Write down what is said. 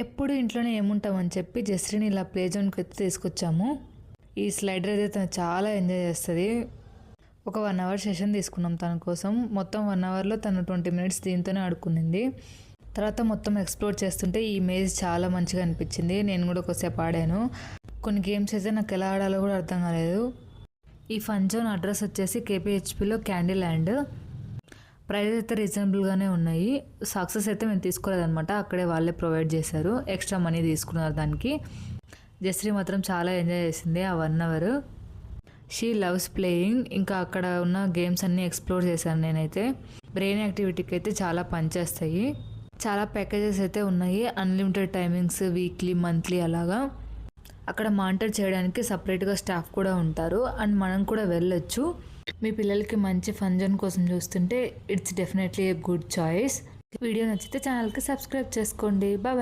ఎప్పుడు ఇంట్లోనే ఏముంటామని చెప్పి జస్ట్ని ఇలా ప్లే జోన్కి అయితే తీసుకొచ్చాము. ఈ స్లైడర్ అయితే తను చాలా ఎంజాయ్ చేస్తుంది. ఒక 1 అవర్ సెషన్ తీసుకున్నాం తన కోసం. మొత్తం 1 అవర్లో తను 20 మినిట్స్ దీంతోనే ఆడుకునింది. తర్వాత మొత్తం ఎక్స్ప్లోర్ చేస్తుంటే ఈ మేజ్ చాలా మంచిగా అనిపించింది. నేను కూడా ఒకసేపు ఆడాను. కొన్ని గేమ్స్ అయితే నాకు ఎలా ఆడాలో కూడా అర్థం కాలేదు. ఈ ఫన్ జోన్ అడ్రస్ వచ్చేసి కేపీహెచ్పిలో క్యాండీ ల్యాండ్. ప్రైజెస్ అయితే రీజనబుల్గానే ఉన్నాయి. సాక్సెస్ అయితే మేము తీసుకోలేదన్నమాట, అక్కడే వాళ్ళే ప్రొవైడ్ చేశారు. ఎక్స్ట్రా మనీ తీసుకున్నారు దానికి. జస్ట్రీ మాత్రం చాలా ఎంజాయ్ చేసింది ఆ 1 అవర్. She loves playing. ఇంకా అక్కడ ఉన్న గేమ్స్ అన్నీ ఎక్స్ప్లోర్ చేశాను నేనైతే. బ్రెయిన్ యాక్టివిటీకి అయితే చాలా పనిచేస్తాయి. చాలా ప్యాకేజెస్ అయితే ఉన్నాయి, అన్లిమిటెడ్ టైమింగ్స్, వీక్లీ, మంత్లీ అలాగా. అక్కడ మానిటర్ చేయడానికి సపరేట్గా స్టాఫ్ కూడా ఉంటారు అండ్ మనం కూడా వెళ్ళొచ్చు. మీ పిల్లలకి మంచి ఫన్ జోన్ కోసం చూస్తుంటే it's definitely a good choice. Video నచ్చితే ఛానల్కి సబ్స్క్రైబ్ చేసుకోండి. బాయ్.